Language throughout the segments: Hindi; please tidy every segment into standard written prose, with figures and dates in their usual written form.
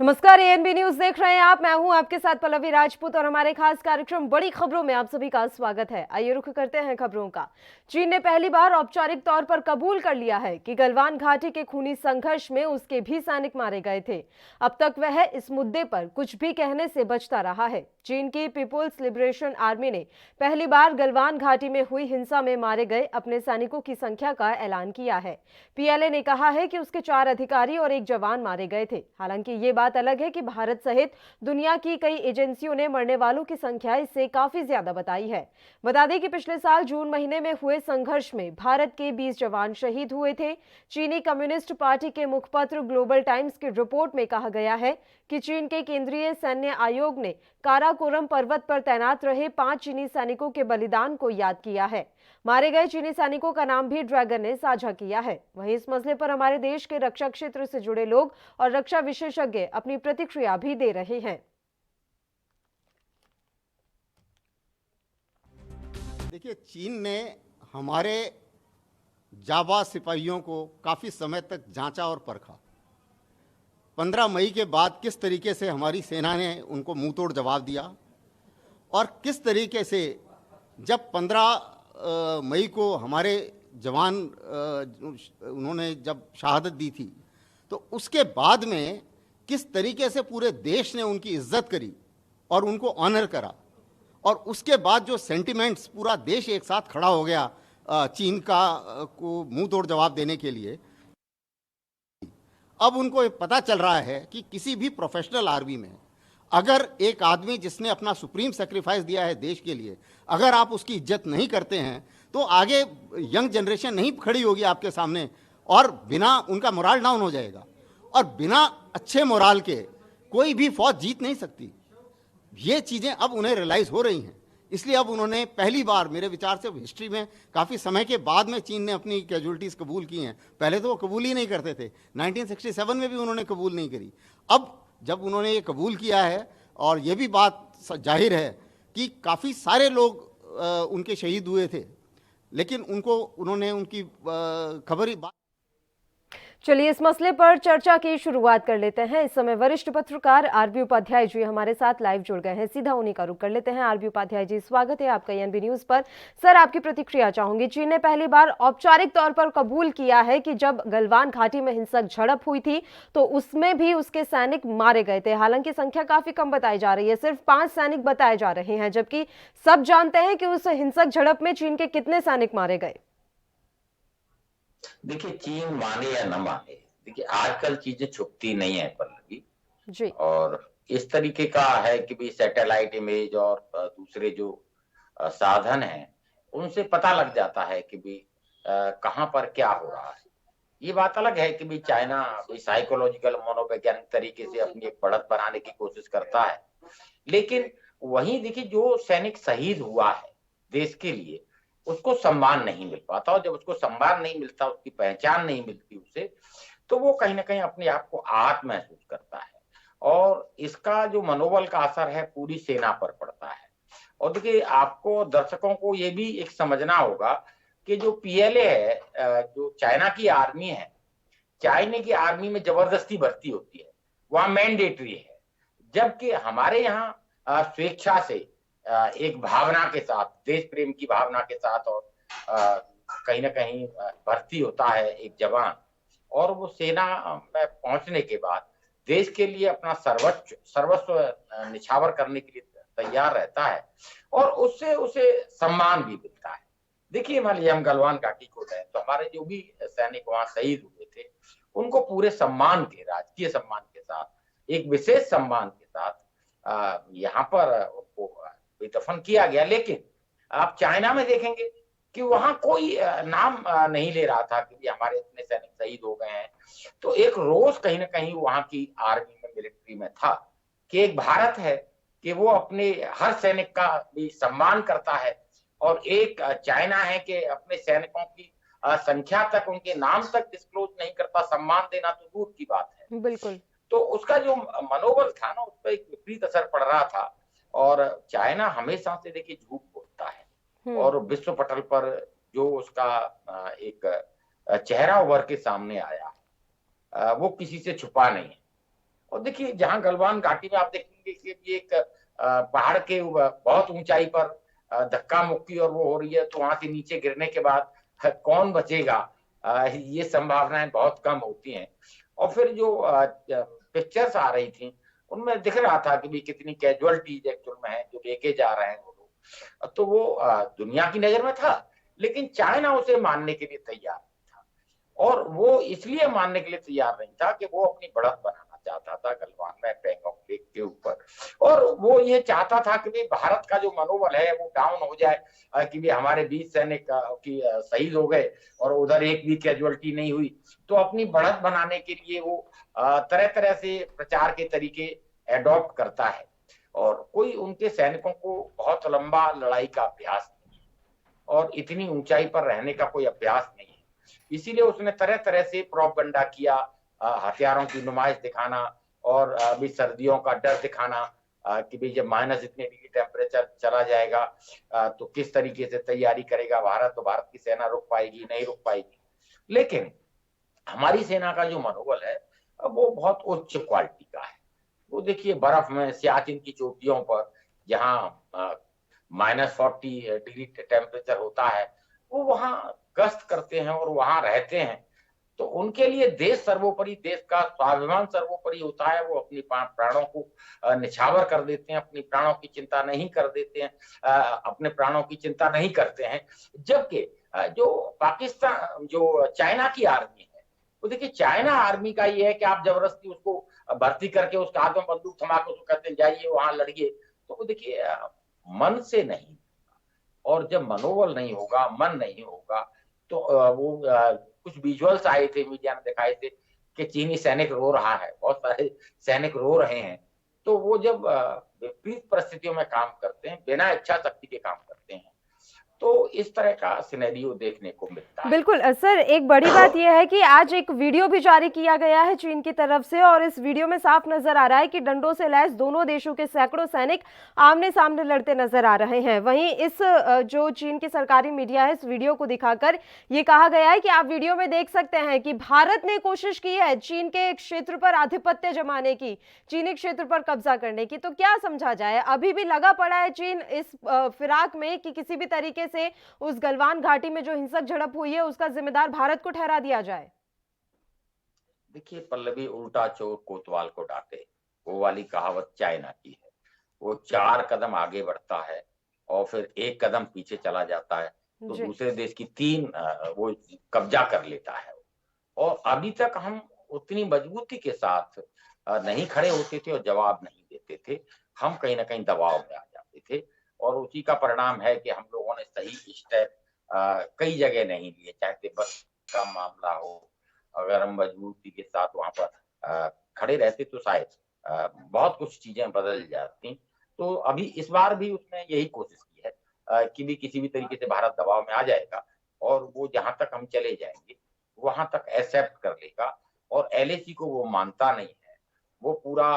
नमस्कार, एएनबी न्यूज देख रहे हैं आप। मैं हूं आपके साथ पल्लवी राजपूत और हमारे खास कार्यक्रम बड़ी खबरों में आप सभी का स्वागत है। आइए रुख करते हैं खबरों का। चीन ने पहली बार औपचारिक तौर पर कबूल कर लिया है कि गलवान घाटी के खूनी संघर्ष में उसके भी सैनिक मारे गए थे। अब तक वह इस मुद्दे पर कुछ भी कहने से बचता रहा है। चीन की पीपुल्स लिबरेशन आर्मी ने पहली बार गलवान घाटी में हुई हिंसा में मारे गए अपने सैनिकों की संख्या का ऐलान किया है। पीएलए ने कहा है कि उसके 4 अधिकारी और 1 जवान मारे गए थे। हालांकि ये बात अलग है कि भारत सहित दुनिया की कई एजेंसियों ने मरने वालों की संख्या इससे काफी ज्यादा बताई है। बता दें कि पिछले साल जून महीने में हुए संघर्ष में भारत के 20 जवान शहीद हुए थे। चीनी कम्युनिस्ट पार्टी के मुखपत्र ग्लोबल टाइम्स की रिपोर्ट में कहा गया है कि चीन के केंद्रीय सैन्य आयोग ने काराकोरम पर्वत पर तैनात रहे 5 चीनी सैनिकों के बलिदान को याद किया है। मारे गए चीनी सैनिकों का नाम भी ड्रैगन ने साझा किया है। वहीं इस मसले पर हमारे देश के रक्षा क्षेत्र से जुड़े लोग और रक्षा विशेषज्ञ अपनी प्रतिक्रिया भी दे रहे हैं। देखिए, चीन ने हमारे जाबाज सिपाहियों को काफ़ी समय तक जांचा और परखा। 15 मई के बाद किस तरीके से हमारी सेना ने उनको मुंह तोड़ जवाब दिया और किस तरीके से जब 15 मई को हमारे जवान उन्होंने जब शहादत दी थी, तो उसके बाद में किस तरीके से पूरे देश ने उनकी इज्जत करी और उनको ऑनर करा, और उसके बाद जो सेंटिमेंट्स पूरा देश एक साथ खड़ा हो गया चीन का को मुंह तोड़ जवाब देने के लिए। अब उनको पता चल रहा है कि किसी भी प्रोफेशनल आर्मी में अगर एक आदमी जिसने अपना सुप्रीम सेक्रीफाइस दिया है देश के लिए, अगर आप उसकी इज्जत नहीं करते हैं तो आगे यंग जनरेशन नहीं खड़ी होगी आपके सामने और बिना उनका मोराल डाउन हो जाएगा, और बिना अच्छे मोराल के कोई भी फौज जीत नहीं सकती। ये चीज़ें अब उन्हें रियलाइज़ हो रही हैं, इसलिए अब उन्होंने पहली बार मेरे विचार से हिस्ट्री में काफ़ी समय के बाद में चीन ने अपनी कैजुअल्टीज़ कबूल की हैं। पहले तो वो कबूल ही नहीं करते थे, 1967 में भी उन्होंने कबूल नहीं करी। अब जब उन्होंने ये कबूल किया है, और ये भी बात जाहिर है कि काफ़ी सारे लोग उनके शहीद हुए थे, लेकिन उन्होंने उनकी खबर ही चलिए इस मसले पर चर्चा की शुरुआत कर लेते हैं। इस समय वरिष्ठ पत्रकार आरबी उपाध्याय जी हमारे साथ लाइव जुड़ गए हैं। सीधा उन्हीं का रुख कर लेते हैं। आरबी उपाध्याय जी, स्वागत है आपका एएनबी न्यूज पर। सर, आपकी प्रतिक्रिया चाहूंगी। चीन ने पहली बार औपचारिक तौर पर कबूल किया है कि जब गलवान घाटी में हिंसक झड़प हुई थी तो उसमें भी उसके सैनिक मारे गए थे। हालांकि संख्या काफी कम बताई जा रही है, सिर्फ 5 सैनिक बताए जा रहे हैं, जबकि सब जानते हैं कि उस हिंसक झड़प में चीन के कितने सैनिक मारे गए। देखिए, चीन माने या न माने, देखिए आजकल चीजें छुपती नहीं है पल्लवी जी। और इस तरीके का है कि भाई सैटेलाइट इमेज और दूसरे जो साधन हैं उनसे पता लग जाता है कि भाई कहाँ पर क्या हो रहा है। ये बात अलग है कि भाई चाइना कोई साइकोलॉजिकल मनोवैज्ञानिक तरीके से अपनी एक बढ़त बनाने की कोशिश करता है, लेकिन वहीं देखिए जो सैनिक शहीद हुआ है देश के लिए उसको सम्मान नहीं मिल पाता, और जब उसको सम्मान नहीं मिलता, उसकी पहचान नहीं मिलती उसे, तो वो कहीं ना कहीं अपने आप को आहत महसूस करता है और इसका जो मनोबल का असर है पूरी सेना पर पड़ता है। और देखिए आपको दर्शकों को ये भी एक समझना होगा कि जो पीएलए है, जो चाइना की आर्मी है, चाइना की आर्मी में जबरदस्ती भर्ती होती है, वहां मैंडेटरी है, जबकि हमारे यहाँ स्वेच्छा से एक भावना के साथ, देश प्रेम की भावना के साथ और कहीं ना कहीं भर्ती होता है एक जवान, और वो सेना में पहुंचने के बाद देश के लिए अपना सर्वस्व निछावर करने के लिए तैयार रहता है और उससे उसे सम्मान भी मिलता है। देखिए, मान लीजिए हम गलवान घाटी को गए तो हमारे जो भी सैनिक वहां शहीद हुए थे उनको पूरे सम्मान के, राजकीय सम्मान के साथ, एक विशेष सम्मान के साथ यहाँ पर दफन किया गया। लेकिन आप चाइना में देखेंगे कि वहां कोई नाम नहीं ले रहा था कि हमारे इतने सैनिक शहीद हो गए हैं। तो एक रोष कहीं ना कहीं वहां की आर्मी में, मिलिट्री में था कि एक भारत है कि वो अपने हर सैनिक का भी सम्मान करता है, और एक चाइना है कि अपने सैनिकों की संख्या तक, उनके नाम तक डिस्क्लोज नहीं करता, सम्मान देना तो दूर की बात है। बिल्कुल। तो उसका जो मनोबल था ना, उस पर एक विपरीत असर पड़ रहा था। और चाइना हमेशा से देखिए झूठ बोलता है और विश्व पटल पर जो उसका एक चेहरा उभर के सामने आया वो किसी से छुपा नहीं है। और देखिए जहां गलवान घाटी में आप देखेंगे कि ये एक पहाड़ के बहुत ऊंचाई पर धक्का मुक्की और वो हो रही है, तो वहां से नीचे गिरने के बाद कौन बचेगा, ये संभावनाएं बहुत कम होती हैं। और फिर जो पिक्चर्स आ रही थी उनमें दिख रहा था कि भी कितनी कैजुअलिटीज एक्चुअल में है जो लेके जा रहे हैं वो लोग। तो वो दुनिया की नजर में था, लेकिन चाइना उसे मानने के लिए तैयार नहीं था। और वो इसलिए मानने के लिए तैयार नहीं था कि वो अपनी बढ़त बनाना चाहता था गलवान में पैंगोंग लेक के ऊपर। और वो ये चाहता था कि भी भारत का जो मनोबल है वो डाउन हो जाए, कि भी हमारे 20 सैनिक की शहीद हो गए और उधर एक भी कैजुअलिटी नहीं हुई। तो अपनी बढ़त बनाने के लिए वो तरह तरह से प्रचार के तरीके एडॉप्ट करता है। और कोई उनके सैनिकों को बहुत लंबा लड़ाई का अभ्यास नहीं है और इतनी ऊंचाई पर रहने का कोई अभ्यास नहीं है, इसीलिए उसने तरह तरह से प्रोपगंडा किया, हथियारों की नुमाइश दिखाना और अभी सर्दियों का डर दिखाना, कि भाई जब माइनस इतने डिग्री टेम्परेचर चला जाएगा तो किस तरीके से तैयारी करेगा भारत, तो भारत की सेना रुक पाएगी नहीं रुक पाएगी। लेकिन हमारी सेना का जो मनोबल है वो बहुत उच्च क्वालिटी का है। वो देखिए बर्फ में सियाचिन की चोटियों पर जहाँ -40 डिग्री टेम्परेचर होता है, वो वहां गश्त करते हैं और वहां रहते हैं। तो उनके लिए देश सर्वोपरि, देश का स्वाभिमान सर्वोपरि होता है। वो अपनी प्राणों को निछावर कर देते हैं, अपनी प्राणों की चिंता नहीं कर देते हैं, अपने प्राणों की चिंता नहीं करते हैं। जबकि जो पाकिस्तान, जो चाइना की आर्मी है, वो देखिए चाइना आर्मी का ये है कि आप जबरदस्ती उसको भर्ती करके उसके हाथ में बंदूक थमा के उसको कहते हैं जाइए वहां लड़िए, तो वो देखिए मन से नहीं। और जब मनोबल नहीं होगा, मन नहीं होगा, तो वो कुछ विजुअल्स आए थे, मीडिया ने दिखाए थे कि चीनी सैनिक रो रहा है, बहुत सारे सैनिक रो रहे हैं। तो वो जब विपरीत परिस्थितियों में काम करते हैं, बिना इच्छा शक्ति के काम करते हैं, तो इस तरह का सिनेरियो देखने को मिलता है। बिल्कुल सर, एक बड़ी बात यह है कि आज एक वीडियो भी जारी किया गया है चीन की तरफ से और इस वीडियो में साफ नजर आ रहा है कि डंडों से लैस दोनों देशों के सैकड़ों सैनिक आमने सामने लड़ते नजर आ रहे हैं। वहीं इस जो चीन की सरकारी मीडिया है, इस वीडियो को दिखाकर ये कहा गया है कि आप वीडियो में देख सकते हैं कि भारत ने कोशिश की है चीन के क्षेत्र पर आधिपत्य जमाने की, चीनी क्षेत्र पर कब्जा करने की। तो क्या समझा जाए, अभी भी लगा पड़ा है चीन इस फिराक में कि किसी भी तरीके से उस गलवान घाटी में जो हिंसक झड़प हुई है उसका जिम्मेदार भारत को ठहरा दिया जाए? देखिए पल्लवी, उल्टा चोर कोतवाल को डांटे, वो वाली कहावत चाइना की है। वो 4 कदम आगे बढ़ता है और फिर 1 कदम पीछे चला जाता है, तो जी। दूसरे देश की 3 वो कब्जा कर लेता है। और अभी तक हम उतनी मजबूती के साथ नहीं खड़े होते थे और जवाब नहीं देते थे। हम कहीं न कहीं दबाव में आ जाते थे और उसी का परिणाम है कि हम लोगों ने सही स्टेप कई जगह नहीं लिए, चाहे तिब्बत का मामला हो। अगर हम मजबूती के साथ वहाँ पर खड़े रहते तो शायद बहुत कुछ चीजें बदल जाती। तो अभी इस बार भी उसने यही कोशिश की है कि भी किसी भी तरीके से भारत दबाव में आ जाएगा और वो जहां तक हम चले जाएंगे वहां तक एक्सेप्ट कर लेगा। और एलएसी को वो मानता नहीं है, वो पूरा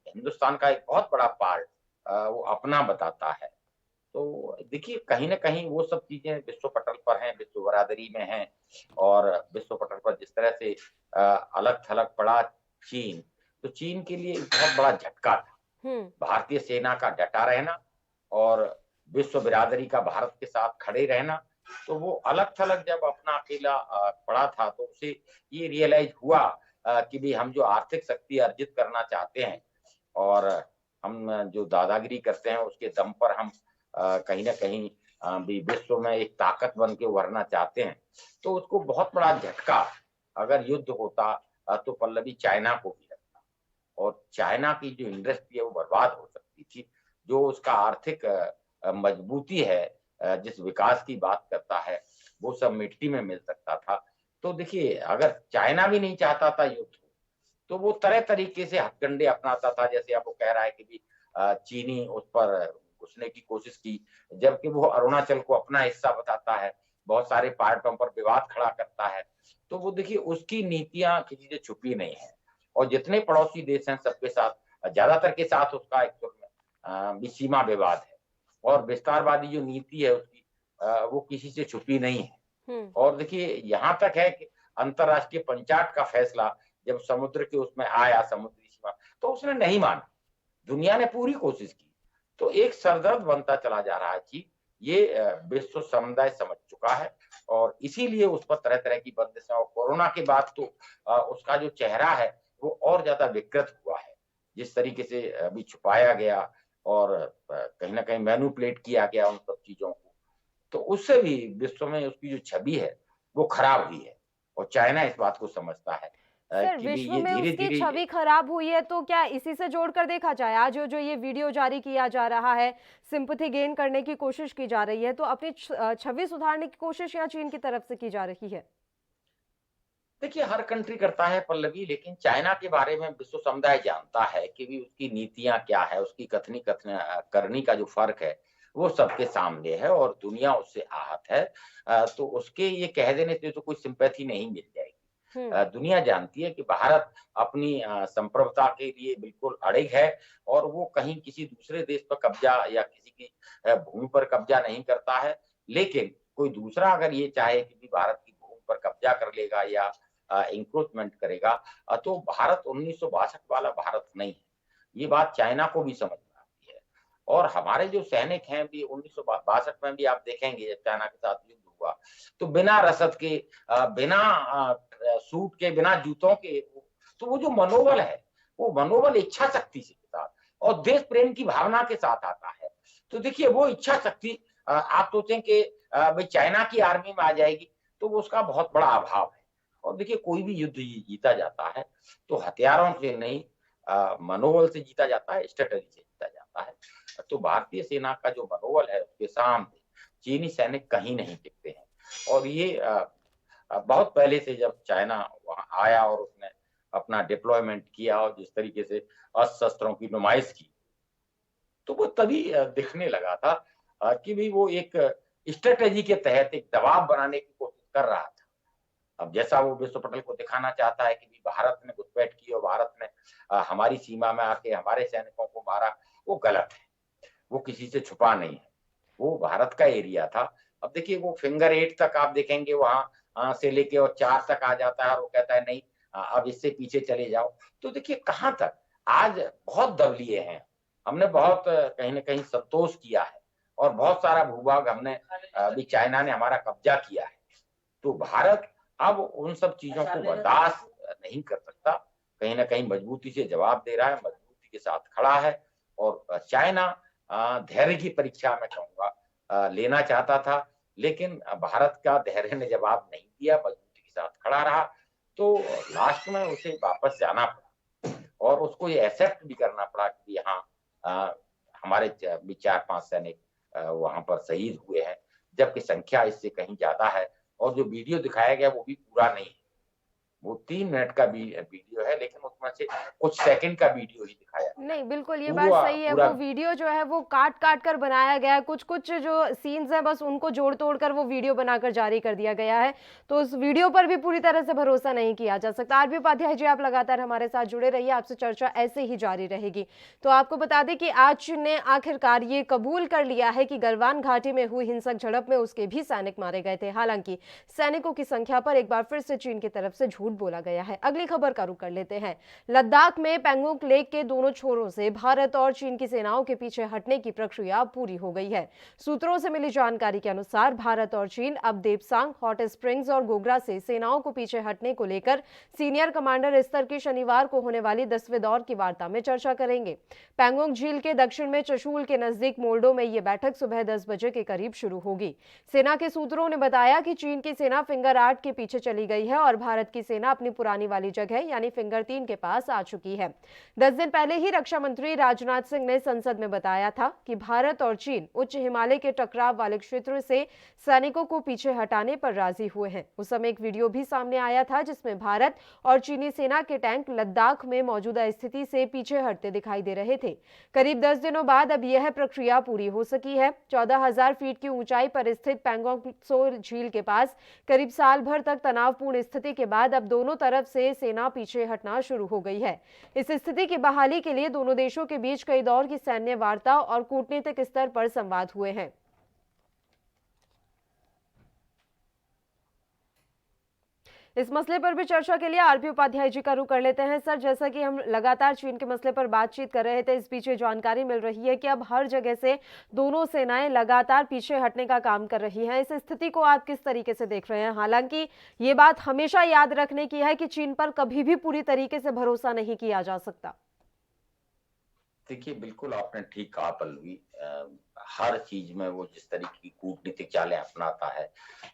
हिंदुस्तान का एक बहुत बड़ा पार्ट वो अपना बताता है। तो देखिए कहीं न कहीं वो सब चीजें विश्व पटल पर हैं, विश्व बरादरी में हैं। और विश्व पटल पर जिस तरह से अलग-थलग पड़ा चीन, तो चीन के लिए एक बहुत बड़ा झटका था। हम्म। भारतीय सेना का डटा रहना और विश्व बिरादरी का भारत के साथ खड़े रहना। तो वो अलग-थलग जब अपना अकेला पड़ा था, तो उसे ये रियलाइज हुआ कि भी हम जो आर्थिक शक्ति अर्जित करना चाहते हैं और हम जो दादागिरी करते हैं उसके दम पर हम कहीं न कहीं भी विश्व में एक ताकत बन के उभरना चाहते हैं। तो उसको बहुत बड़ा झटका अगर युद्ध होता तो पल्लवी चाइना को भी लगता और चाइना की जो इंडस्ट्री है वो बर्बाद हो सकती थी। जो उसका आर्थिक मजबूती है, जिस विकास की बात करता है, वो सब मिट्टी में मिल सकता था। तो देखिए अगर चाइना भी नहीं चाहता था युद्ध, तो वो तरह तरीके से हथकंडे अपनाता था। जैसे अब वो कह रहा है कि भी चीनी उस पर घुसने की कोशिश की, जबकि वो अरुणाचल को अपना हिस्सा बताता है, बहुत सारे पार्टों पर विवाद खड़ा करता है। तो वो देखिए उसकी नीतियां किसी से छुपी नहीं है और जितने पड़ोसी देश हैं सबके साथ, ज्यादातर के साथ उसका एक्चुअल में भी सीमा विवाद है और विस्तारवादी जो नीति है उसकी वो किसी से छुपी नहीं है। और देखिए यहाँ तक है कि अंतर्राष्ट्रीय पंचायत का फैसला जब समुद्र के उसमें आया, समुद्री सीमा, तो उसने नहीं माना। दुनिया ने पूरी कोशिश की। तो एक सरदर्द बनता चला जा रहा है चीन, ये विश्व समुदाय समझ चुका है और इसीलिए उस पर तरह-तरह की बंदिशें, और कोरोना के बाद तो उसका जो चेहरा है वो और ज्यादा विकृत हुआ है। जिस तरीके से अभी छुपाया गया और कहीं न कहीं मैनिपुलेट किया गया उन सब चीजों को, तो उससे भी विश्व में उसकी जो छवि है वो खराब हुई है और चाइना इस बात को समझता है सर, कि भी विश्व ये में उसकी धीरे-धीरे। छवि खराब हुई है, तो क्या इसी से जोड़कर देखा जाए? आज जो ये वीडियो जारी किया जा रहा है, सिंपैथी गेन करने की कोशिश की जा रही है, तो अपनी छवि सुधारने की कोशिश यहाँ चीन की तरफ से की जा रही है? देखिए, हर कंट्री करता है पल्लवी, लेकिन चाइना के बारे में विश्व समुदाय जानता है कि भी उसकी नीतियां क्या है, उसकी करनी का जो फर्क है वो सबके सामने है और दुनिया उससे आहत है। तो उसके ये कह देने से तो कोई सिंपैथी नहीं मिल जाएगी। हम्म। दुनिया जानती है कि भारत अपनी संप्रभुता के लिए बिल्कुल अड़िग है और वो कहीं किसी दूसरे देश पर कब्जा या किसी की भूमि पर कब्जा नहीं करता है। लेकिन कोई दूसरा अगर ये चाहे कि भी भारत की भूमि पर कब्जा कर लेगा या इंक्रोचमेंट करेगा, तो भारत 1962 वाला भारत नहीं है। ये बात चाइना को भी समझ में आती है और हमारे जो सैनिक हैं भी 1962 में भी आप देखेंगे जब चाइना के साथ युद्ध हुआ, तो बिना रसद के, बिना सूट के, बिना जूतों के, तो वो जो मनोबल है, वो मनोबल इच्छा शक्ति से के साथ और देश प्रेम की भावना के साथ आता है। तो देखिए, वो इच्छा शक्ति आप सोचें कि भाई चाइना की आर्मी में आ जाएगी, तो वो उसका बहुत बड़ा अभाव है। और देखिए, कोई भी युद्ध जीता जाता है तो हथियारों से नहीं, मनोबल से जीता जाता है, स्ट्रेटेजी से जीता जाता है। तो भारतीय सेना का जो मनोबल है उसके सामने चीनी सैनिक कहीं नहीं टिकते हैं। और ये बहुत पहले से जब चाइना वहां आया और उसने अपना डिप्लॉयमेंट किया और जिस तरीके से अस्त्र शस्त्रों की नुमाइश की, तो वो तभी दिखने लगा था कि भी वो एक स्ट्रेटेजी के तहत एक दबाव बनाने की कोशिश कर रहा था। अब जैसा वो विश्व पटल को दिखाना चाहता है कि भी भारत ने घुसपैठ की और भारत ने हमारी सीमा में आके हमारे सैनिकों को मारा, वो गलत है। वो किसी से छुपा नहीं है, वो भारत का एरिया था। अब देखिए, वो फिंगर 8 तक आप देखेंगे वहां से लेके और 4 तक आ जाता है और वो कहता है नहीं, अब इससे पीछे चले जाओ। तो देखिए, कहां तक आज बहुत दबलिए हैं, हमने बहुत कहीं ना कहीं संतोष किया है और बहुत सारा भूभाग हमने अभी चाइना ने हमारा कब्जा किया है। तो भारत अब उन सब चीजों को बर्दाश्त नहीं कर सकता, कहीं ना कहीं मजबूती से जवाब दे रहा है, मजबूती के साथ खड़ा है। और चाइना धैर्य की परीक्षा में कहूंगा लेना चाहता था, लेकिन भारत का धैर्य ने जवाब नहीं दिया, मजबूती के साथ खड़ा रहा। तो लास्ट में उसे वापस जाना पड़ा और उसको ये एक्सेप्ट भी करना पड़ा कि यहाँ हमारे भी 4-5 सैनिक वहां पर शहीद हुए हैं, जबकि संख्या इससे कहीं ज्यादा है। और जो वीडियो दिखाया गया वो भी पूरा नहीं है, वो 3 मिनट का वीडियो है, लेकिन उसमें से कुछ सेकंड का वीडियो ही दिखाया गया। नहीं, बिल्कुल ये बात सही है। वो वीडियो जो है वो काट काट कर बनाया गया है, कुछ कुछ जो सीन्स हैं बस उनको जोड़ तोड़ कर वो वीडियो बनाकर जारी कर दिया गया है। तो उस वीडियो पर भी पूरी तरह से भरोसा नहीं किया जा सकता। आरबी उपाध्याय जी, आप लगातार हमारे साथ जुड़े रहिए, आपसे चर्चा ऐसे ही जारी रहेगी। तो आपको बता दें कि आज चीन ने आखिरकार ये कबूल कर लिया है कि गलवान घाटी में हुई हिंसक झड़प में उसके भी सैनिक मारे गए थे। हालांकि सैनिकों की संख्या पर एक बार फिर से चीन की तरफ से झूठ बोला गया है। अगली खबर का रुख कर लेते हैं। लद्दाख में पेंगोंग लेक के दोनों छोरों से भारत और चीन की सेनाओं के पीछे हटने की प्रक्रिया पूरी हो गई है। सूत्रों से मिली जानकारी के अनुसार भारत और चीन अब देपसांग, हॉट स्प्रिंग्स और गोगरा से सेनाओं को पीछे हटने को लेकर सीनियर कमांडर स्तर की शनिवार को होने वाली 10वें दौर की वार्ता में चर्चा करेंगे। पेंगोंग झील के दक्षिण में चशुल के नजदीक मोल्डो में यह बैठक सुबह 10 बजे के करीब शुरू होगी। सेना के सूत्रों ने बताया कि चीन की सेना फिंगर 8 के पीछे चली गई है और भारत की सेना अपनी पुरानी वाली जगह यानी फिंगर 3 के पास आ चुकी है। 10 दिन पहले ही रक्षा मंत्री राजनाथ सिंह ने संसद में बताया था कि भारत और चीन उच्च हिमालय के टकराव वाले क्षेत्र से सैनिकों को पीछे हटाने पर राजी हुए हैं। उस समय एक वीडियो भी सामने आया था जिसमें भारत और चीनी सेना के टैंक लद्दाख में मौजूदा स्थिति से पीछे हटते दिखाई दे रहे थे। करीब 10 दिनों बाद अब यह प्रक्रिया पूरी हो सकी है। 14,000 फीट की ऊंचाई पर स्थित पेंगोंग त्सो झील के पास करीब साल भर तक तनावपूर्ण स्थिति के बाद अब दोनों तरफ से सेना पीछे हटना शुरू हो गई है। इस स्थिति की बहाली के लिए दोनों देशों के बीच कई दौर की सैन्य वार्ता और कूटनीतिक स्तर पर संवाद हुए हैं। इस मसले पर भी चर्चा के लिए आरपी उपाध्याय जी का रुख कर लेते हैं। सर, जैसा कि हम लगातार चीन के मसले पर बातचीत कर रहे थे, इस बीच ये जानकारी मिल रही है कि अब हर जगह से दोनों सेनाएं लगातार पीछे हटने का काम कर रही हैं। इस स्थिति को आप किस तरीके से देख रहे हैं? हालांकि ये बात हमेशा याद रखने की है कि चीन पर कभी भी पूरी तरीके से भरोसा नहीं किया जा सकता। देखिए, बिल्कुल आपने ठीक कहा पल्लवी। हर चीज में वो जिस तरीके की कूटनीतिक चालें अपनाता है,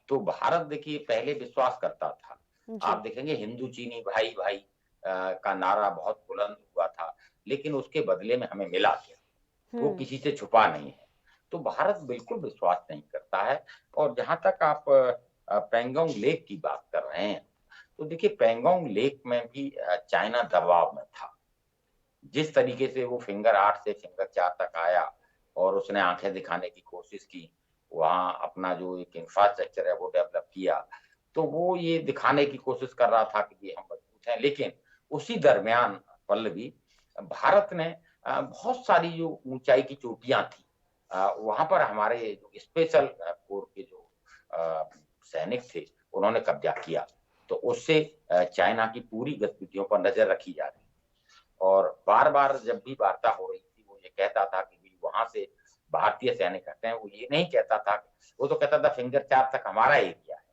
तो भारत देखिए पहले विश्वास करता था। जी। आप देखेंगे हिंदू चीनी भाई भाई का नारा बहुत बुलंद हुआ था, लेकिन उसके बदले में हमें मिला क्या? वो हम्म। किसी से छुपा नहीं है। तो भारत बिल्कुल विश्वास नहीं करता है। और जहां तक आप पेंगोंग लेक की बात कर रहे हैं, तो देखिए पेंगोंग लेक में भी चाइना दबाव में था। जिस तरीके से वो फिंगर 8 से फिंगर 4 तक आया और उसने आंखें दिखाने की कोशिश की, वहां अपना जो एक इंफ्रास्ट्रक्चर है वो डेवलप किया, तो वो ये दिखाने की कोशिश कर रहा था कि हम मजबूत हैं। लेकिन उसी दरमियान पल्लवी, भारत ने बहुत सारी जो ऊंचाई की चोटियां थी, वहां पर हमारे जो स्पेशल कोर के जो सैनिक थे, उन्होंने कब्जा किया। तो उससे चाइना की पूरी गतिविधियों पर नजर रखी जा रही। और बार-बार जब भी वार्ता हो रही थी, वो ये कहता था कि भई वहाँ से भारतीय सैनिक हटें। वो ये नहीं कहता था, वो तो कहता था फिंगर 4 तक हमारा एरिया है।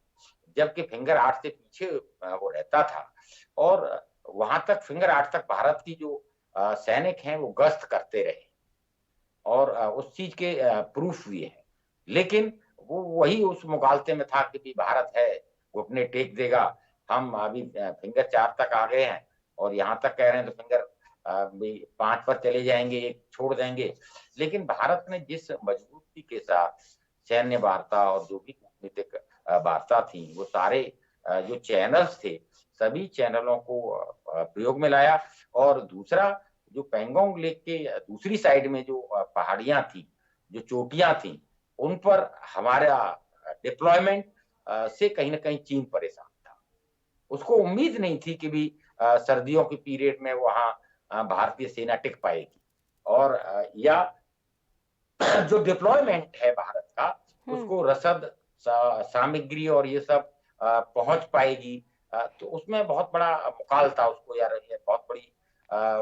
जबकि फिंगर 8 से पीछे वो रहता था। और वहाँ तक फिंगर 8 तक भारत की जो सैनिक हैं वो गश्त करते रहे और उस चीज़ के प्रूफ भी हैं। लेकिन वो वही उस मुगालते में था कि भई भारत है, घुटने टेक देगा। हम अभी फिंगर 4 तक आ गए हैं और यहाँ तक कह रहे हैं, तो फिंगर भी 5 पर चले जाएंगे, 1 छोड़ देंगे। लेकिन भारत ने जिस मजबूती के साथ सैन्य वार्ता और जो भी कूटनीतिक वार्ता थी, वो सारे जो चैनल्स थे, सभी चैनलों को प्रयोग में लाया। और दूसरा, जो पेंगोंग लेक के दूसरी साइड में जो पहाड़ियां थी, जो चोटियां थी, उन पर हमारा डिप्लॉयमेंट से कहीं ना कहीं चीन परेशान था। उसको उम्मीद नहीं थी कि भी सर्दियों के पीरियड में वहां भारतीय सेना टिक पाएगी। और या जो डिप्लॉयमेंट है भारत का, उसको रसद सामग्री और ये सब पहुंच पाएगी। तो उसमें बहुत बड़ा मुकाल था उसको, यार ये बहुत बड़ी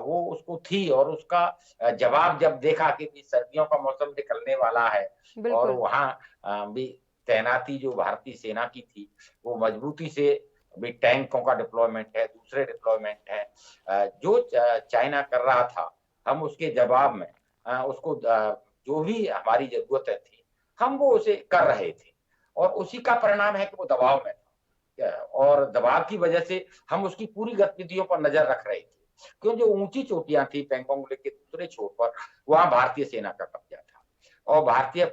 वो उसको थी। और उसका जवाब जब देखा कि सर्दियों का मौसम निकलने वाला है और बिल्कुल। वहां भी तैनाती जो भारतीय सेना की थी, वो मजबूती से भी टैंकों का डिप्लॉयमेंट है, दूसरे डिप्लॉयमेंट है, जो चाइना कर रहा था, हम उसके जवाब में उसको जो भी हमारी जरूरतें थी, हम वो उसे कर रहे थे। और उसी का परिणाम है कि वो दबाव में था। और दबाव की वजह से हम उसकी पूरी गतिविधियों पर नजर रख रहे थे। क्यों, जो ऊंची चोटियां थी पेंगोंग लेक के दूसरे छोर पर, वहां भारतीय सेना का कब्जा था और भारतीय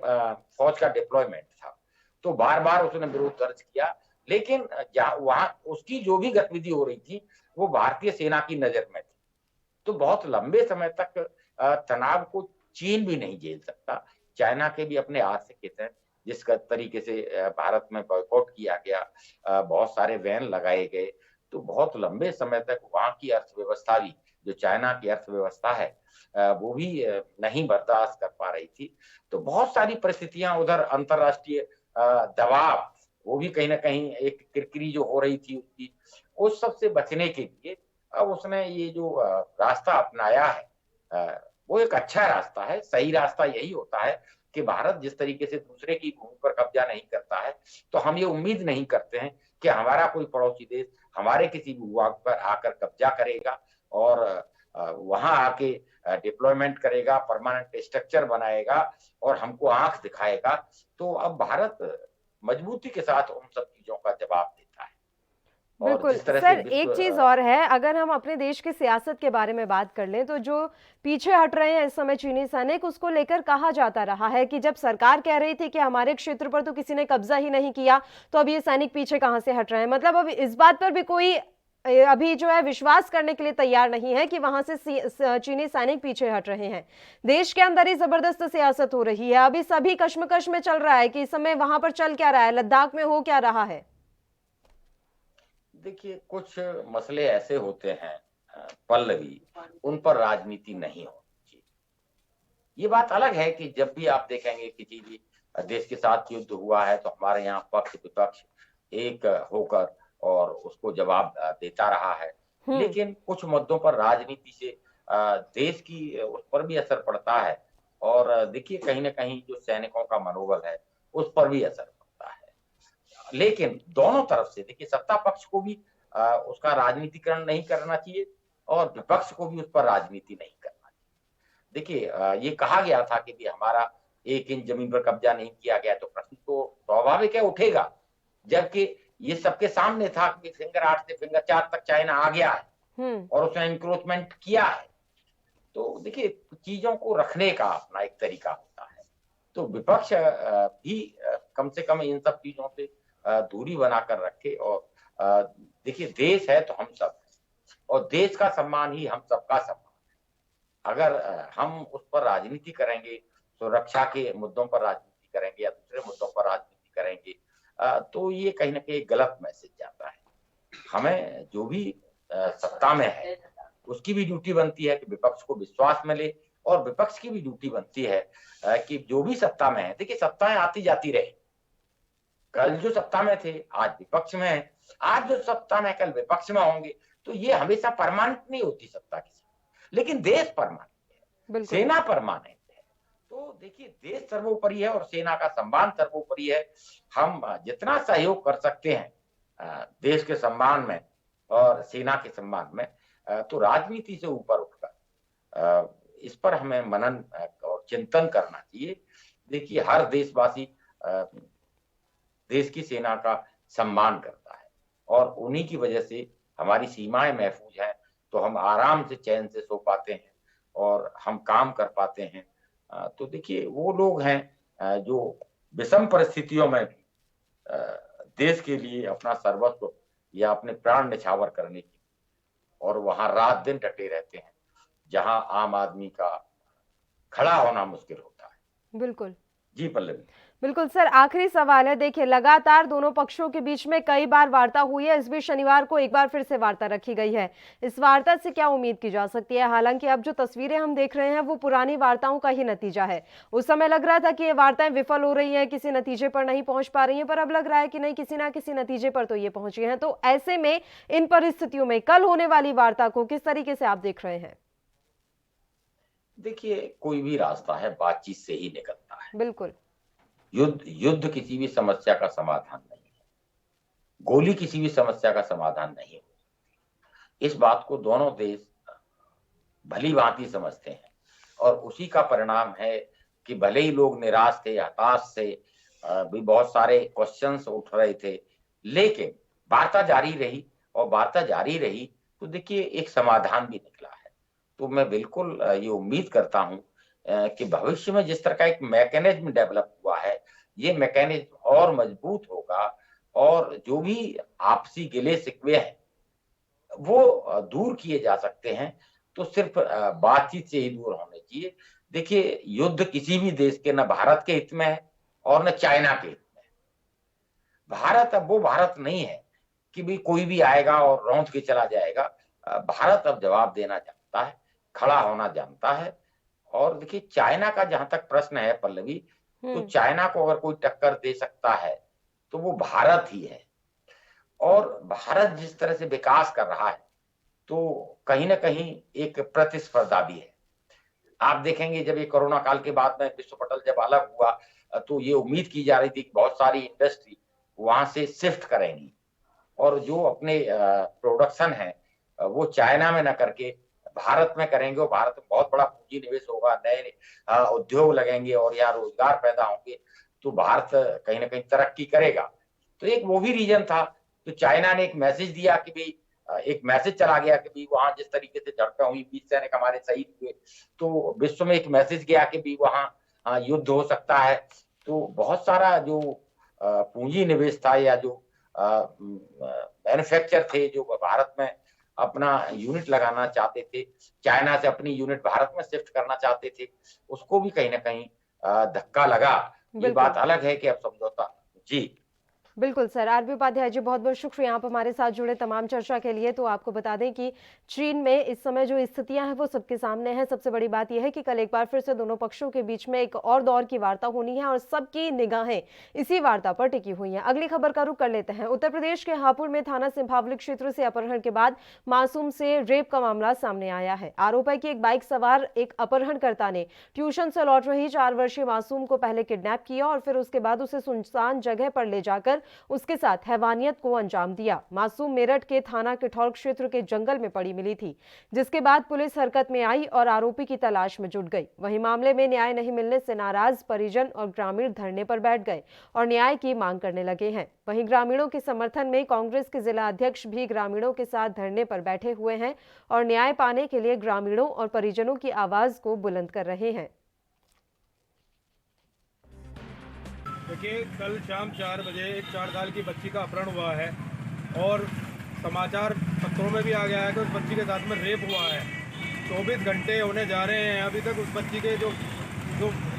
फौज का डिप्लॉयमेंट था। तो बार बार उसने विरोध दर्ज किया। लेकिन वहां उसकी जो भी गतिविधि हो रही थी, वो भारतीय सेना की नजर में थी। तो बहुत लंबे समय तक तनाव को चीन भी नहीं झेल सकता। चाइना के भी अपने आर्थिक हित हैं। जिस तरीके से भारत में बॉयकॉट किया गया, बहुत सारे बैन लगाए गए, तो बहुत लंबे समय तक वहां की अर्थव्यवस्था भी, जो चाइना की अर्थव्यवस्था है, वो भी नहीं बर्दाश्त कर पा रही थी। तो बहुत सारी परिस्थितियां, उधर अंतरराष्ट्रीय दबाव, वो भी कहीं ना कहीं एक किरकिरी जो हो रही थी उसकी, उस सब से बचने के लिए अब उसने ये जो रास्ता अपनाया है, वो एक अच्छा रास्ता है। सही रास्ता यही होता है कि भारत जिस तरीके से दूसरे की भूमि पर कब्जा नहीं करता है, तो हम ये उम्मीद नहीं करते हैं कि हमारा कोई पड़ोसी देश हमारे किसी भूभाग पर आकर कब्जा करेगा और वहां आके डिप्लॉयमेंट करेगा, परमानेंट स्ट्रक्चर बनाएगा और हमको आंख दिखाएगा। तो अब भारत मजबूती के साथ उन सब चीजों का जवाब देता है। और बिल्कुल। जिस तरह से सर, एक चीज़ और है, अगर हम अपने देश की सियासत के बारे में बात कर लें, तो जो पीछे हट रहे हैं इस समय चीनी सैनिक, उसको लेकर कहा जाता रहा है कि जब सरकार कह रही थी कि हमारे क्षेत्र पर तो किसी ने कब्जा ही नहीं किया, तो अब ये सैनिक पीछे कहाँ से हट रहे हैं? मतलब अब इस बात पर भी कोई अभी जो है विश्वास करने के लिए तैयार नहीं है कि वहां से चीनी सैनिक पीछे हट रहे हैं। देश के अंदर ही जबरदस्त सियासत हो रही है, अभी सभी कश्मकश में चल रहा है कि इस समय वहां पर चल क्या रहा है, लद्दाख में हो क्या रहा है। देखिए, कुछ मसले ऐसे होते हैं पल्लवी, उन पर राजनीति नहीं होनी चाहिए। ये बात अलग है कि जब भी आप देखेंगे किसी भी देश के साथ युद्ध हुआ है, तो हमारे यहाँ पक्ष विपक्ष एक होकर और उसको जवाब देता रहा है। लेकिन कुछ मुद्दों पर राजनीति से देश की उस पर भी असर पड़ता है और देखिए कहीं न कहीं जो सैनिकों का मनोबल है, उस पर भी असर पड़ता है। लेकिन दोनों तरफ से देखिए सत्ता पक्ष को भी उसका राजनीतिकरण नहीं करना चाहिए और विपक्ष को भी उस पर राजनीति नहीं करना चाहिए। देखिए ये कहा गया था कि हमारा 1 इंच जमीन पर कब्जा नहीं किया गया, तो प्रश्न तो स्वाभाविक है उठेगा। जबकि ये सबके सामने था कि फिंगर 8 से फिंगर 4 तक चाइना आ गया है और उसने इंक्रोचमेंट किया है। तो देखिए चीजों को रखने का अपना एक तरीका होता है। तो विपक्ष भी कम से कम इन सब चीजों से दूरी बनाकर रखे और देखिए देश है तो हम सब हैं और देश का सम्मान ही हम सबका सम्मान है। अगर हम उस पर राजनीति करेंगे, सुरक्षा के मुद्दों पर राजनीति करेंगे या दूसरे मुद्दों पर राजनीति करेंगे, तो ये कहीं न कहीं गलत मैसेज जाता है। हमें जो भी सत्ता में है, उसकी भी ड्यूटी बनती है कि विपक्ष को विश्वास मिले और विपक्ष की भी ड्यूटी बनती है कि जो भी सत्ता में है, देखिए सत्ताएं आती जाती रहे। कल जो सत्ता में थे, आज विपक्ष में है, आज जो सत्ता में कल विपक्ष में होंगे, तो ये हमेशा परमानेंट नहीं होती सत्ता किसी, लेकिन देश परमानेंट है, सेना परमानेंट है। तो देखिए देश सर्वोपरि है और सेना का सम्मान सर्वोपरि है। हम जितना सहयोग कर सकते हैं देश के सम्मान में और सेना के सम्मान में, तो राजनीति से ऊपर उठकर इस पर हमें मनन और चिंतन करना चाहिए। देखिए हर देशवासी देश की सेना का सम्मान करता है और उन्हीं की वजह से हमारी सीमाएं महफूज हैं, तो हम आराम से चैन से सो पाते हैं और हम काम कर पाते हैं। तो देखिए वो लोग हैं जो विषम परिस्थितियों में भी देश के लिए अपना सर्वस्व या अपने प्राण न्यौछावर करने की और वहां रात दिन डटे रहते हैं, जहां आम आदमी का खड़ा होना मुश्किल होता है। बिल्कुल जी पल्लवी। बिल्कुल सर, आखिरी सवाल है। देखिए लगातार दोनों पक्षों के बीच में कई बार वार्ता हुई है, इस बीच शनिवार को एक बार फिर से वार्ता रखी गई है। इस वार्ता से क्या उम्मीद की जा सकती है? हालांकि अब जो तस्वीरें हम देख रहे हैं वो पुरानी वार्ताओं का ही नतीजा है। उस समय लग रहा था कि ये वार्ताएं विफल हो रही हैं, किसी नतीजे पर नहीं पहुंच पा रही हैं, पर अब लग रहा है कि नहीं, किसी ना किसी नतीजे पर तो ये पहुंची हैं। तो ऐसे में इन परिस्थितियों में कल होने वाली वार्ता को किस तरीके से आप देख रहे हैं? देखिए कोई भी रास्ता है बातचीत से ही निकलता है। बिल्कुल। युद्ध किसी भी समस्या का समाधान नहीं है, गोली किसी भी समस्या का समाधान नहीं है। इस बात को दोनों देश भली भांति समझते हैं और उसी का परिणाम है कि भले ही लोग निराश थे, हताश थे, भी बहुत सारे क्वेश्चंस उठ रहे थे, लेकिन वार्ता जारी रही और वार्ता जारी रही तो देखिए एक समाधान भी निकला है। तो मैं बिल्कुल ये उम्मीद करता हूं कि भविष्य में जिस तरह का एक मैकेनिज्म डेवलप हुआ है, ये मैकेनिज्म और मजबूत होगा और जो भी आपसी गिले शिकवे हैं वो दूर किए जा सकते हैं। तो सिर्फ बातचीत से ही दूर होने चाहिए। देखिए युद्ध किसी भी देश के, न भारत के हित में है और न चाइना के हित में है। भारत अब वो भारत नहीं है कि भी कोई भी आएगा और रौंद के चला जाएगा। भारत अब जवाब देना जानता है, खड़ा होना जानता है। और देखिए चाइना का जहां तक प्रश्न है पल्लवी, तो चाइना को अगर कोई टक्कर दे सकता है तो वो भारत ही है। और भारत जिस तरह से विकास कर रहा है तो कहीं ना कहीं एक प्रतिस्पर्धा भी है। आप देखेंगे जब ये कोरोना काल के बाद में विश्व पटल जब अलग हुआ तो ये उम्मीद की जा रही थी कि बहुत सारी इंडस्ट्री वहां से शिफ्ट करेंगी और जो अपने प्रोडक्शन है वो चाइना में न करके भारत में करेंगे और भारत में बहुत बड़ा पूंजी निवेश होगा, नए उद्योग लगेंगे और यहाँ रोजगार पैदा होंगे, तो भारत कहीं ना कहीं तरक्की करेगा। तो एक वो भी रीजन था। तो चाइना ने एक मैसेज दिया कि भाई, एक मैसेज चला गया कि भाई वहां जिस तरीके से झड़पें हुई, 20 सैनिक हमारे शहीद हुए, तो विश्व में एक मैसेज गया कि भाई वहां युद्ध हो सकता है। तो बहुत सारा जो पूंजी निवेश था या जो मैन्युफैक्चर थे जो भारत में अपना यूनिट लगाना चाहते थे, चाइना से अपनी यूनिट भारत में शिफ्ट करना चाहते थे, उसको भी कहीं ना कहीं धक्का लगा। ये बात अलग है कि अब समझौता। जी बिल्कुल सर, आरबी उपाध्याय जी बहुत बहुत शुक्रिया आप हमारे साथ जुड़े तमाम चर्चा के लिए। तो आपको बता दें कि चीन में इस समय जो स्थितियां हैं वो सबके सामने हैं। सबसे बड़ी बात यह है कि कल एक बार फिर से दोनों पक्षों के बीच में एक और दौर की वार्ता होनी है और सबकी निगाहें इसी वार्ता पर टिकी हुई हैं। अगली खबर का रुख कर लेते हैं। उत्तर प्रदेश के हापुड़ में थाना सिंभावली क्षेत्र से अपहरण के बाद मासूम से रेप का मामला सामने आया है। आरोप है कि एक बाइक सवार एक अपहरणकर्ता ने ट्यूशन से लौट रही 4 वर्षीय मासूम को पहले किडनैप किया और फिर उसके बाद उसे सुनसान जगह पर ले जाकर उसके साथ हैवानियत को अंजाम दिया। मासूम मेरठ के थाना किठौर क्षेत्र के जंगल में पड़ी मिली थी, जिसके बाद पुलिस हरकत में आई और आरोपी की तलाश में जुट गई। वहीं मामले में न्याय नहीं मिलने से नाराज परिजन और ग्रामीण धरने पर बैठ गए और न्याय की मांग करने लगे हैं। वहीं ग्रामीणों के समर्थन में कांग्रेस के जिला अध्यक्ष भी ग्रामीणों के साथ धरने पर बैठे हुए हैं और न्याय पाने के लिए ग्रामीणों और परिजनों की आवाज को बुलंद कर रहे हैं। देखिए, कल शाम 4 बजे एक 4 साल की बच्ची का अपहरण हुआ है और समाचार पत्रों में भी आ गया है कि उस बच्ची के साथ में रेप हुआ है। 24 घंटे होने जा रहे हैं, अभी तक उस बच्ची के जो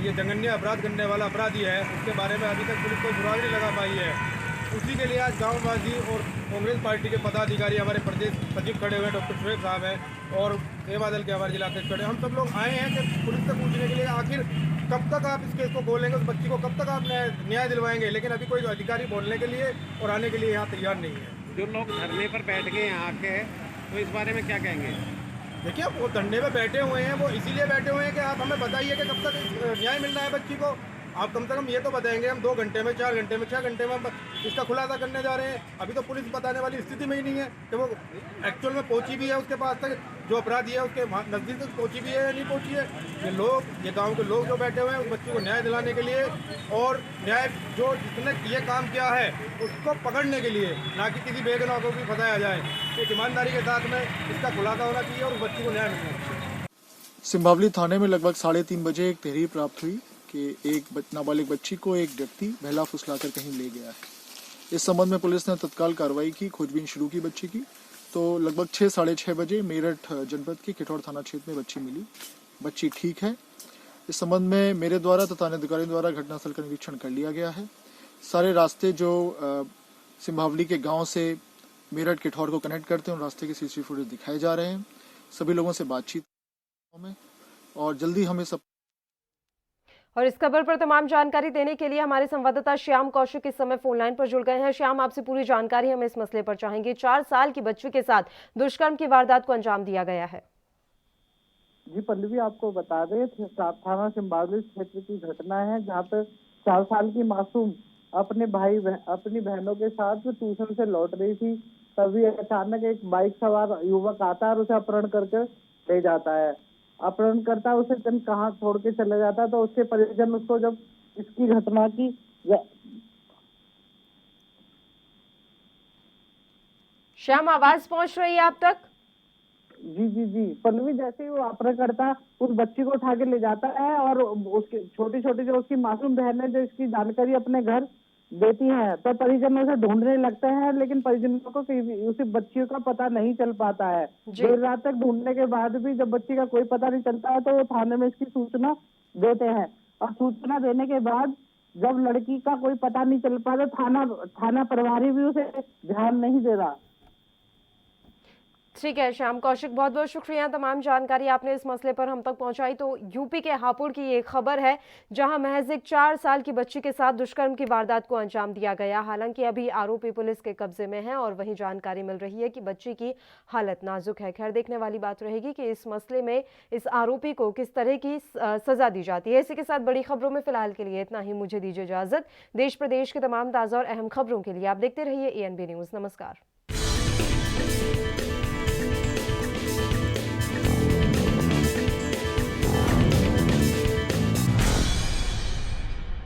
ये जघन्य अपराध करने वाला अपराधी है उसके बारे में अभी तक पुलिस को सुराग नहीं लगा पाई है। उसी के लिए आज गाँववासी और कांग्रेस पार्टी के पदाधिकारी, हमारे प्रदेश सचिव खड़े हुए हैं, डॉक्टर शुएब साहब हैं और सेवा दल के हमारे जिला अध्यक्ष खड़े, हम सब लोग आए हैं कि पुलिस से पूछने के लिए आखिर कब तक आप इस केस को खोलेंगे, उस बच्ची को कब तक आप न्याय दिलवाएंगे। लेकिन अभी कोई अधिकारी बोलने के लिए और आने के लिए यहाँ तैयार नहीं है। जो लोग धरने पर बैठ गए यहाँ आके, तो इस बारे में क्या कहेंगे? देखिए, वो धरने पे बैठे हुए हैं, वो इसीलिए बैठे हुए हैं कि आप हमें बताइए कि कब तक न्याय मिलना है बच्ची को। आप कम से कम ये तो बताएंगे, हम 2 घंटे में, 4 घंटे में, 6 घंटे में हम इसका खुलासा करने जा रहे हैं। अभी तो पुलिस बताने वाली स्थिति में ही नहीं है कि वो एक्चुअल में पहुंची भी है उसके पास तक, जो अपराधी है उसके नज़दीक तक पहुंची भी है या नहीं पहुंची है। ये लोग, ये गांव के लोग जो बैठे हुए हैं उस बच्ची को न्याय दिलाने के लिए और न्याय जो जिसने ये काम किया है उसको पकड़ने के लिए, ना कि किसी बेगुनाह को भी फंसाया जाए। एक ईमानदारी के साथ में इसका खुलासा होना चाहिए और उस बच्ची को न्याय मिलना चाहिए। सिंभावली थाने में लगभग 3:30 बजे एक तहरीर प्राप्त हुई कि एक नाबालिग बच्ची को एक व्यक्ति बहला फुसलाकर कहीं ले गया है। इस संबंध में पुलिस ने तत्काल कार्रवाई की, खोजबीन शुरू की बच्ची की। तो लगभग 6, साढ़े 6 बजे मेरठ जनपद के किठौर थाना क्षेत्र में बच्ची मिली। बच्ची ठीक है। इस संबंध में मेरे द्वारा तथा अधिकारियों द्वारा घटनास्थल का निरीक्षण कर लिया गया है। सारे रास्ते जो सिंभावली के गाँव से मेरठ किठौर को कनेक्ट करते हैं उन रास्ते के CCTV फुटेज दिखाए जा रहे हैं। सभी लोगों से बातचीत में और जल्दी हमें सब। और इस खबर पर तमाम जानकारी देने के लिए हमारे संवाददाता श्याम कौशिक इस समय फोन लाइन पर जुड़ गए हैं। श्याम, आपसे पूरी जानकारी हम इस मसले पर चाहेंगे। 4 साल की बच्ची के साथ दुष्कर्म की वारदात को अंजाम दिया गया है। जी पल्लवी, आपको बता दें, थाना सिंभावली क्षेत्र की घटना है जहां पर 4 साल की मासूम अपनी बहनों के साथ ट्यूशन से लौट रही थी। तभी अचानक एक बाइक सवार युवक आता है और उसे अपहरण करके ले जाता है। अपहरणकर्ता उसे कहाँ छोड़ के चले जाता है तो उसके परिजन उसको जब इसकी घटना की श्याम, आवाज पहुंच रही है आप तक? जी पल्लवी, जैसे ही वो अपहरणकर्ता उस बच्ची को उठा के ले जाता है और उसके छोटी छोटी जो उसकी मासूम बहन है जो इसकी जानकारी अपने घर देती है, तो परिजन उसे ढूंढने लगते हैं। लेकिन परिजनों को उसी बच्ची का पता नहीं चल पाता है। देर रात तक ढूंढने के बाद भी जब बच्ची का कोई पता नहीं चलता है तो वो थाने में इसकी सूचना देते हैं और सूचना देने के बाद जब लड़की का कोई पता नहीं चल पाता थाना प्रभारी भी उसे ध्यान नहीं दे रहा। ठीक है श्याम कौशिक, बहुत बहुत शुक्रिया। तमाम जानकारी आपने इस मसले पर हम तक पहुंचाई। तो यूपी के हापुड़ की ये खबर है जहां महज एक 4 साल की बच्ची के साथ दुष्कर्म की वारदात को अंजाम दिया गया। हालांकि अभी आरोपी पुलिस के कब्जे में है और वहीं जानकारी मिल रही है कि बच्ची की हालत नाजुक है। खैर, देखने वाली बात रहेगी कि इस मसले में इस आरोपी को किस तरह की सजा दी जाती है। इसी के साथ बड़ी खबरों में फिलहाल के लिए इतना ही। मुझे दीजिए इजाजत। देश प्रदेश के तमाम ताजा और अहम खबरों के लिए आप देखते रहिए ANB न्यूज। नमस्कार।